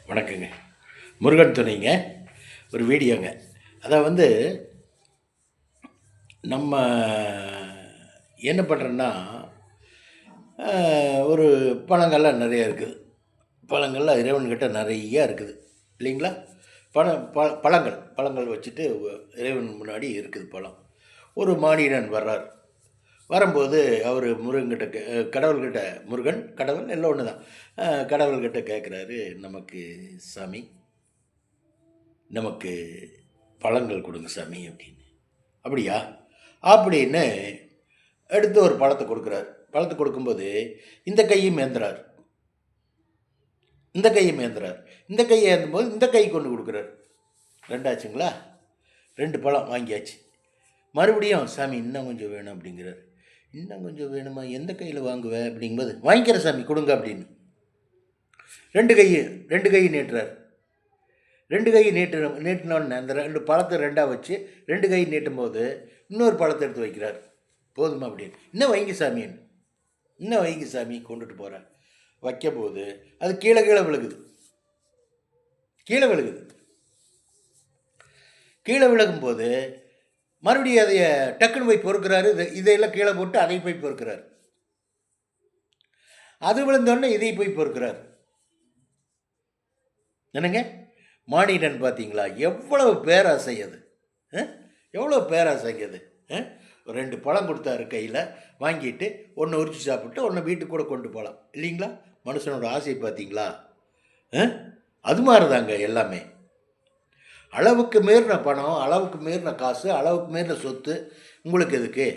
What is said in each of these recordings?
வணக்கங்க. முருகன் துணைங்க. ஒரு வீடியோங்க. அதை நம்ம என்ன பண்ணுறோன்னா, ஒரு பழங்கள்லாம் நிறைய இருக்குது. பழங்கள்லாம் இறைவன்கிட்ட நிறைய இருக்குது இல்லைங்களா? பழங்கள் பழங்கள் வச்சுட்டு இறைவன் முன்னாடி இருக்குது பழம். ஒரு மானிடன் வர்றார். வரும்போது அவர் முருகன்கிட்ட கடவுள்கிட்ட, முருகன் கடவுள் எல்லாம் ஒன்று தான். கடவுள்கிட்ட கேட்குறாரு, நமக்கு சாமி நமக்கு பழங்கள் கொடுங்க சாமி அப்படின்னு. அப்படியா அப்படின்னு எடுத்து ஒரு பழத்தை கொடுக்குறாரு. பழத்தை கொடுக்கும்போது இந்த கையும் ஏந்துறார், இந்த கையும் ஏந்துறார். இந்த கையை ஏந்தும்போது இந்த கை கொண்டு கொடுக்குறாரு. ரெண்டாச்சுங்களா? 2 பழம் வாங்கியாச்சு. மறுபடியும் சாமி இன்னும் கொஞ்சம் வேணும் அப்படிங்கிறார். இன்னும் கொஞ்சம் வேணுமா? எந்த கையில் வாங்குவேன் அப்படிங்கும்போது, வாங்கிக்கிற சாமி கொடுங்க அப்படின்னு 2 கை நீட்டுறார். 2 கை நீட்டினோடனே அந்த 2 பழத்தை 2ஆக வச்சு 2 கை நீட்டும் போது இன்னொரு பழத்தை எடுத்து வைக்கிறார். போதுமா அப்படின்னு. இன்னும் வைங்க சாமின்னு, இன்னும் வைங்க சாமி கொண்டுட்டு போகிறார். வைக்கும்போது அது கீழே விழுகுது. கீழே விழுகும்போது மறுபடியும் அதைய டக்குன்னு போய் பொறுக்கிறாரு. இதையெல்லாம் கீழே போட்டு அதை போய் பொறுக்கிறார். அது விழுந்தோடனே இதை போய் பொறுக்கிறார். என்னங்க மானிடன் பார்த்தீங்களா? எவ்வளவு பேராசை அது, எவ்வளோ பேராசைங்க அது. 2 பழம் கொடுத்தாரு கையில், வாங்கிட்டு ஒன்று உரிச்சு சாப்பிட்டு ஒன்று வீட்டுக்கு கூட கொண்டு போகலாம் இல்லைங்களா? மனுஷனோட ஆசை பார்த்தீங்களா? அது மாதிரி தாங்க எல்லாமே. அளவுக்கு மீறின பணம், அளவுக்கு மீறின காசு, அளவுக்கு மீறின சொத்து உங்களுக்கு எதுக்கு?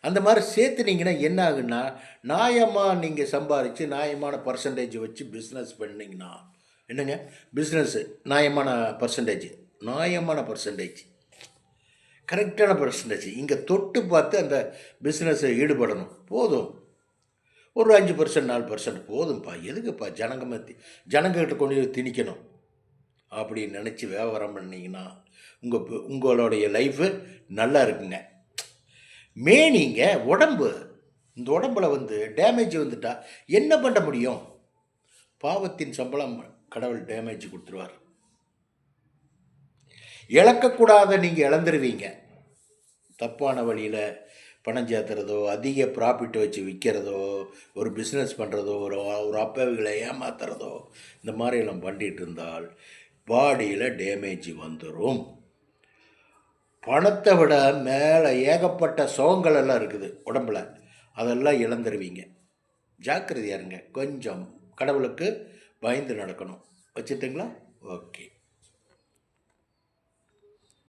அந்த மாதிரி சேர்த்துனீங்கன்னா என்ன ஆகுன்னா, நியாயமாக நீங்கள் சம்பாதிச்சு நியாயமான பர்சன்டேஜ் வச்சு பிஸ்னஸ் பண்ணிங்கன்னா, என்னங்க பிஸ்னஸ்ஸு நியாயமான பர்சன்டேஜ் கரெக்டான பர்சன்டேஜ் இங்கே தொட்டு பார்த்து அந்த பிஸ்னஸை ஈடுபடணும். போதும், ஒரு 5% 4% போதும்ப்பா. எதுக்குப்பா ஜனங்ககிட்ட கொண்டு போய் திணிக்கணும் அப்படின்னு நினச்சி வியாபாரம் பண்ணிங்கன்னா உங்களுடைய லைஃபு நல்லா இருக்குங்க. மேனிங்க உடம்பு, இந்த உடம்புல டேமேஜ் வந்துட்டால் என்ன பண்ண முடியும்? பாவத்தின் சம்பளம் கடவுள் டேமேஜ் கொடுத்துருவார். இழக்கக்கூடாத நீங்கள் இழந்துருவீங்க. தப்பான வழியில் பணம் சேர்த்துறதோ, அதிக ப்ராஃபிட் வச்சு விற்கிறதோ, ஒரு பிஸ்னஸ் பண்ணுறதோ, ஒரு அப்பாவிகளை ஏமாத்துறதோ, இந்த மாதிரியெல்லாம் பண்ணிகிட்டு இருந்தால் பாடியில் டேமேஜ் வந்துடும். பணத்தை விட மேலே ஏகப்பட்ட சுகங்கள் எல்லாம் இருக்குது உடம்பில், அதெல்லாம் இழந்துருவீங்க. ஜாக்கிரதையாக இருங்க. கொஞ்சம் கடவுளுக்கு பயந்து நடக்கணும். வச்சுட்டுங்களா? ஓகே.